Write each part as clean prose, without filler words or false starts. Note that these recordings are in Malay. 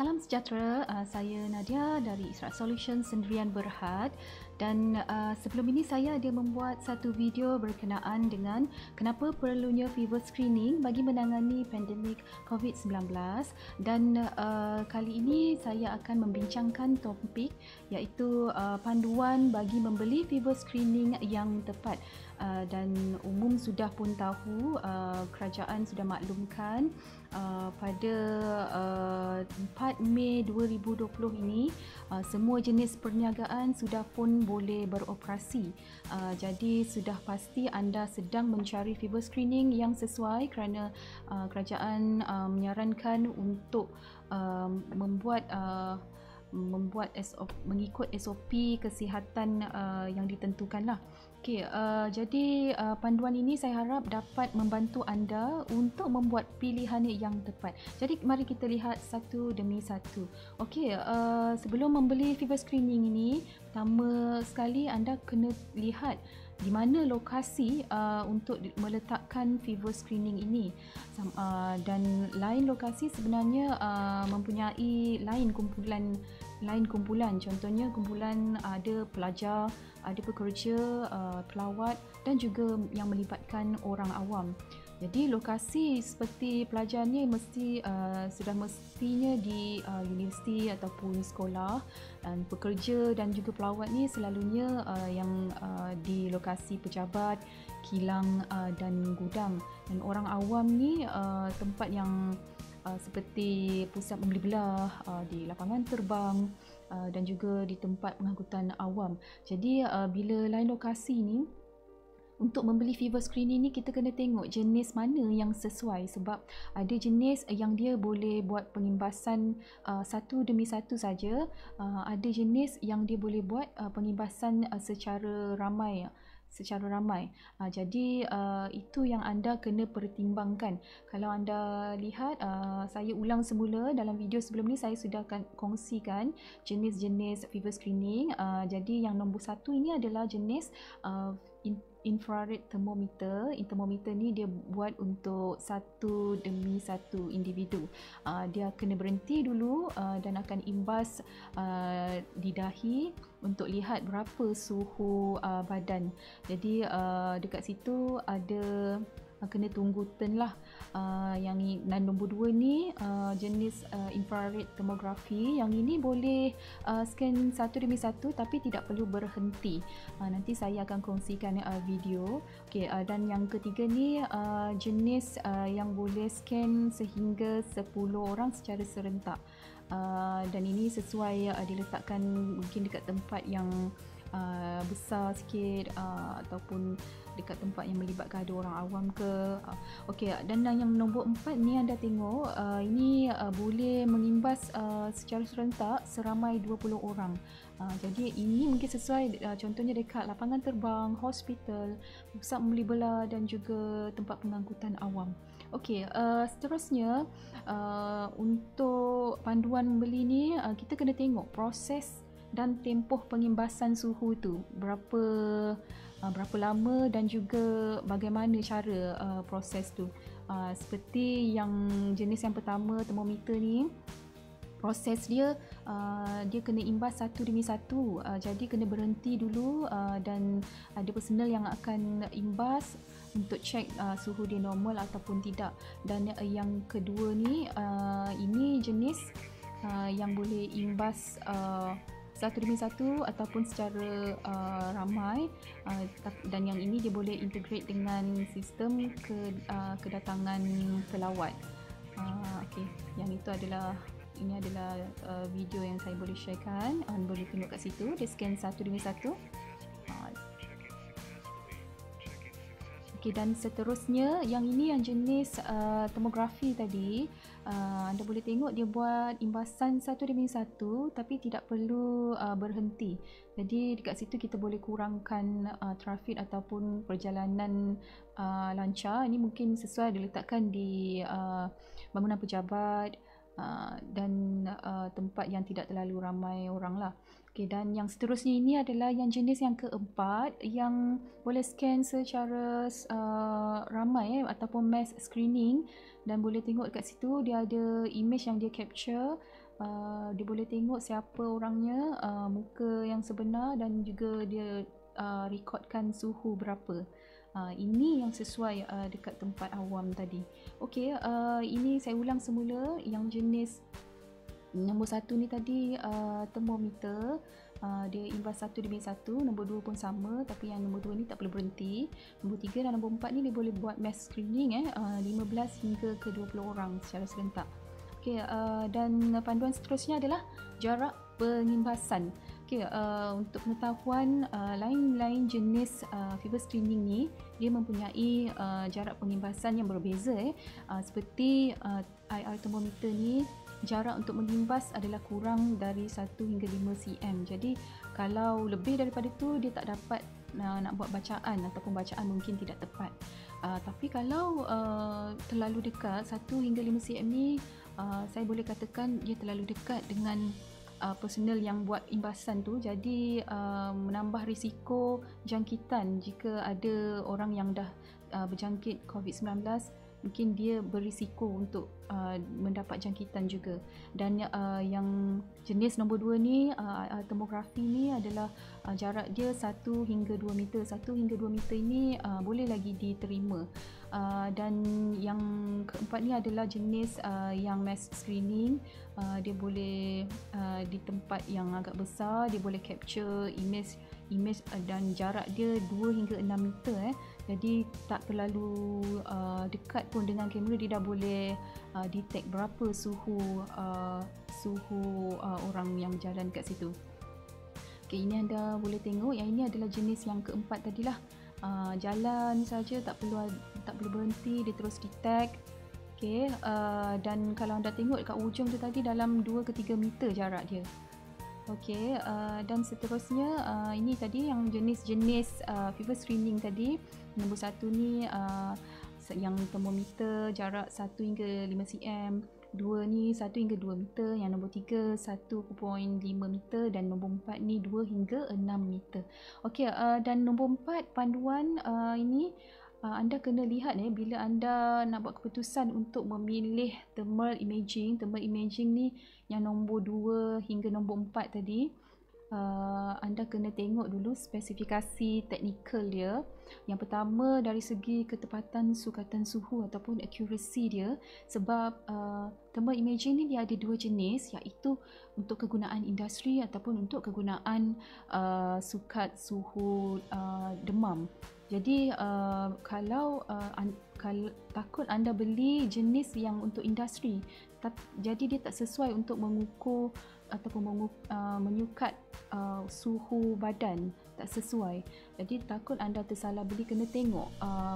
Salam sejahtera, saya Nadia dari Israt Solution Sendirian Berhad dan sebelum ini saya ada membuat satu video berkenaan dengan kenapa perlunya fever screening bagi menangani pandemik COVID-19 dan kali ini saya akan membincangkan topik iaitu panduan bagi membeli fever screening yang tepat. Dan umum sudah pun tahu, kerajaan sudah maklumkan pada 4 Mei 2020 ini semua jenis perniagaan sudah pun boleh beroperasi. Jadi sudah pasti anda sedang mencari fever screening yang sesuai kerana kerajaan menyarankan untuk mengikut SOP kesihatan yang ditentukanlah. Okey, jadi panduan ini saya harap dapat membantu anda untuk membuat pilihan yang tepat. Jadi mari kita lihat satu demi satu. Okey, sebelum membeli fever screening ini, pertama sekali anda kena lihat di mana lokasi untuk meletakkan fever screening ini. Dan lain lokasi sebenarnya mempunyai lain kumpulan. Contohnya kumpulan ada pelajar, ada pekerja, pelawat dan juga yang melibatkan orang awam. Jadi lokasi seperti pelajar ni sudah mestinya di universiti ataupun sekolah, dan pekerja dan juga pelawat ni selalunya yang di lokasi pejabat, kilang dan gudang. Dan orang awam ni tempat yang seperti pusat membeli belah, di lapangan terbang dan juga di tempat pengangkutan awam. Jadi bila lain lokasi ni, untuk membeli fever screening ni kita kena tengok jenis mana yang sesuai, sebab ada jenis yang dia boleh buat pengimbasan satu demi satu saja, ada jenis yang dia boleh buat pengimbasan secara ramai. Jadi itu yang anda kena pertimbangkan. Kalau anda lihat, saya ulang semula, dalam video sebelum ni saya sudah akan kongsikan jenis-jenis fever screening. Jadi yang nombor satu ini adalah jenis infrared thermometer. Thermometer ni dia buat untuk satu demi satu individu. Dia kena berhenti dulu dan akan imbas di dahi untuk lihat berapa suhu badan. Jadi dekat situ ada kena tunggu turn lah. Yang ni, dan nombor 2 ni jenis infrared thermography. Yang ini boleh scan satu demi satu tapi tidak perlu berhenti. Nanti saya akan kongsikan video. Okey, dan yang ketiga ni jenis yang boleh scan sehingga 10 orang secara serentak. Dan ini sesuai diletakkan mungkin dekat tempat yang besar sikit ataupun dekat tempat yang melibatkan ada orang awam ke. Okey, dan yang nombor 4 ni anda tengok, ini boleh mengimbas secara serentak seramai 20 orang. Jadi ini mungkin sesuai contohnya dekat lapangan terbang, hospital, pusat membeli belah dan juga tempat pengangkutan awam. Okey, seterusnya untuk panduan membeli ni kita kena tengok proses dan tempoh pengimbasan suhu tu berapa lama dan juga bagaimana cara proses tu. Seperti yang jenis yang pertama, termometer ni, proses dia kena imbas satu demi satu. Jadi kena berhenti dulu dan ada personal yang akan imbas untuk cek suhu dia normal ataupun tidak. Dan yang kedua ni, ini jenis yang boleh imbas satu demi satu ataupun secara ramai, dan yang ini dia boleh integrate dengan sistem kedatangan pelawat. Okey, yang itu adalah video yang saya boleh sharekan. Boleh tengok kat situ, dia scan satu demi satu. Okey, dan seterusnya yang ini yang jenis tomografi tadi, anda boleh tengok dia buat imbasan satu demi satu tapi tidak perlu berhenti. Jadi dekat situ kita boleh kurangkan trafik ataupun perjalanan lancar. Ini mungkin sesuai diletakkan di bangunan pejabat dan tempat yang tidak terlalu ramai orang lah. Okay, dan yang seterusnya ini adalah yang jenis yang keempat, yang boleh scan secara ramai ataupun mass screening, dan boleh tengok dekat situ dia ada image yang dia capture dia boleh tengok siapa orangnya, muka yang sebenar, dan juga dia rekodkan suhu berapa. Ini yang sesuai dekat tempat awam tadi. Okey, ini saya ulang semula. Yang jenis nombor 1 ni tadi termometer, dia imbas 1 dibanding 1. Nombor 2 pun sama, tapi yang nombor 2 ni tak perlu berhenti. Nombor 3 dan nombor 4 ni dia boleh buat mass screening 15 hingga ke 20 orang secara serentak. Okey, dan panduan seterusnya adalah jarak pengimbasan. Okey, untuk pengetahuan, lain-lain jenis fever screening ni dia mempunyai jarak pengimbasan yang berbeza. Seperti IR thermometer ni, jarak untuk mengimbas adalah kurang dari 1 hingga 5 cm. Jadi kalau lebih daripada tu dia tak dapat nak buat bacaan, ataupun bacaan mungkin tidak tepat. Tapi kalau terlalu dekat 1 hingga 5 cm ni, saya boleh katakan dia terlalu dekat dengan personal yang buat imbasan tu, jadi menambah risiko jangkitan. Jika ada orang yang dah berjangkit COVID-19, mungkin dia berisiko untuk mendapat jangkitan juga. Dan yang jenis nombor 2 ni, termografi ni adalah jarak dia 1 hingga 2 meter. 1 hingga 2 meter ini boleh lagi diterima. Dan yang keempat ni adalah jenis yang mass screening. Dia boleh di tempat yang agak besar, dia boleh capture image dan jarak dia 2 hingga 6 meter. Jadi tak terlalu dekat pun dengan kamera, dia dah boleh detect berapa suhu orang yang berjalan kat situ. Okay, ini anda boleh tengok. Yang ini adalah jenis yang keempat tadilah. Jalan saja, tak perlu berhenti, dia terus detect. Okay, dan kalau anda tengok dekat ujung tu tadi, dalam 2 ke 3 meter jarak dia. Okey, dan seterusnya ini tadi yang jenis-jenis fever screening tadi. Nombor 1 ni yang termometer jarak 1 hingga 5 cm. 2 ni 1 hingga 2 meter. Yang nombor 3 1.5 meter, dan nombor 4 ni 2 hingga 6 meter. Okey, dan nombor 4 panduan ini anda kena lihat bila anda nak buat keputusan untuk memilih thermal imaging. Thermal imaging ni yang nombor 2 hingga nombor 4 tadi, anda kena tengok dulu spesifikasi teknikal dia. Yang pertama, dari segi ketepatan sukatan suhu ataupun accuracy dia. Sebab thermal imaging ni dia ada 2 jenis, iaitu untuk kegunaan industri ataupun untuk kegunaan sukat suhu demam. Jadi kalau takut anda beli jenis yang untuk industri, jadi dia tak sesuai untuk mengukur ataupun menyukat suhu badan, tak sesuai. Jadi takut anda tersalah beli, kena tengok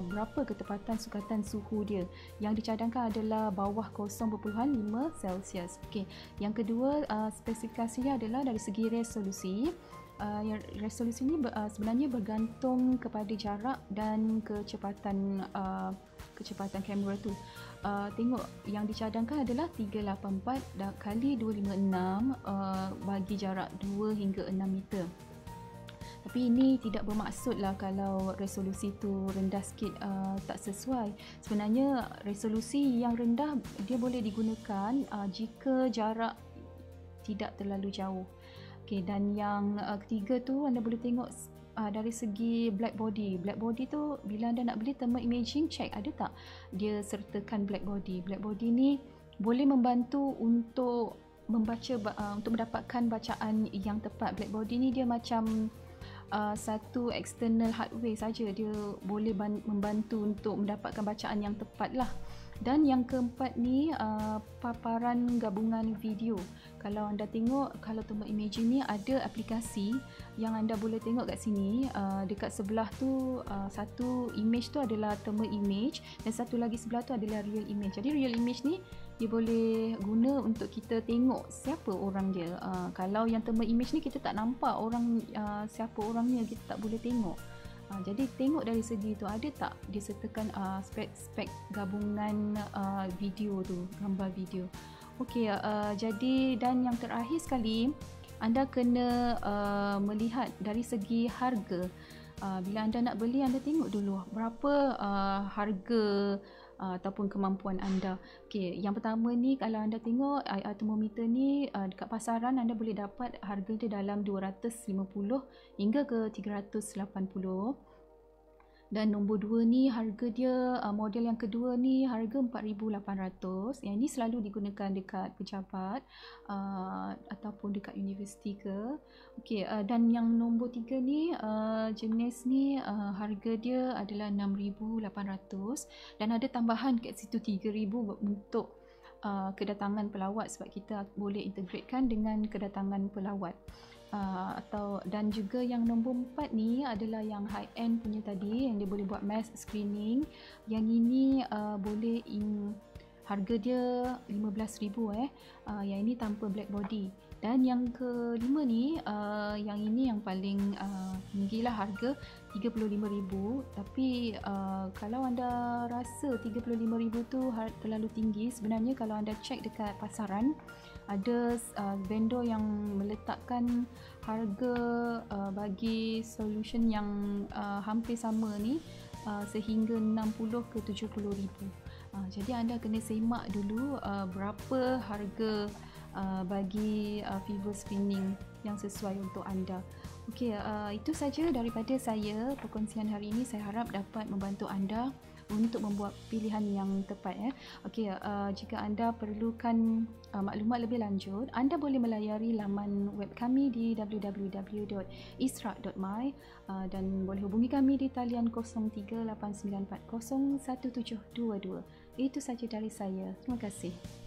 berapa ketepatan sukatan suhu dia. Yang dicadangkan adalah bawah 0.5 Celsius. Okey, yang kedua spesifikasinya adalah dari segi resolusi. Resolusi ini sebenarnya bergantung kepada jarak dan kecepatan kamera tu. Tengok yang dicadangkan adalah 384 kali 256 bagi jarak 2 hingga 6 meter. Tapi ini tidak bermaksud lah kalau resolusi tu rendah sikit tak sesuai. Sebenarnya resolusi yang rendah dia boleh digunakan jika jarak tidak terlalu jauh. Okay, dan yang ketiga tu anda boleh tengok dari segi black body. Black body tu bila anda nak beli thermal imaging, check ada tak dia sertakan black body. Black body ni boleh membantu untuk membaca untuk mendapatkan bacaan yang tepat. Black body ni dia macam satu external hardware saja, dia boleh membantu untuk mendapatkan bacaan yang tepat lah. Dan yang keempat ni paparan gabungan video. Kalau anda tengok, kalau thermal imaging ni ada aplikasi yang anda boleh tengok kat sini. Dekat sebelah tu satu image tu adalah thermal image, dan satu lagi sebelah tu adalah real image. Jadi real image ni dia boleh guna untuk kita tengok siapa orang dia. Kalau yang thermal image ni kita tak nampak orang, siapa orangnya, kita tak boleh tengok. Jadi tengok dari segi tu, ada tak dia sertakan spek gabungan video tu, gambar video. Okey, jadi dan yang terakhir sekali, anda kena melihat dari segi harga. Bila anda nak beli, anda tengok dulu berapa harga ataupun kemampuan anda. Okey, yang pertama ni kalau anda tengok IR thermometer ni dekat pasaran anda boleh dapat harga dia dalam 250 hingga ke 380. Dan nombor 2 ni harga dia, model yang kedua ni harga 4,800. Yang ini selalu digunakan dekat pejabat ataupun dekat universiti ke. Okey, dan yang nombor 3 ni jenis ni harga dia adalah 6,800 dan ada tambahan kat situ 3,000 untuk kedatangan pelawat, sebab kita boleh integratekan dengan kedatangan pelawat. Dan juga yang nombor 4 ni adalah yang high end punya tadi, yang dia boleh buat mass screening. Yang ini boleh harga dia 15,000 yang ini tanpa black body. Dan yang kelima ni yang ini yang paling tinggilah, harga 35,000. Tapi kalau anda rasa 35,000 tu terlalu tinggi, sebenarnya kalau anda cek dekat pasaran ada vendor yang meletakkan harga bagi solution yang hampir sama ni sehingga 60 ke 70,000. Jadi anda kena semak dulu berapa harga bagi fever screening yang sesuai untuk anda. Okey, itu saja daripada saya. Perkongsian hari ini saya harap dapat membantu anda untuk membuat pilihan yang tepat. Okey, jika anda perlukan maklumat lebih lanjut, anda boleh melayari laman web kami di www.isra.my dan boleh hubungi kami di talian 0389401722. Itu saja dari saya. Terima kasih.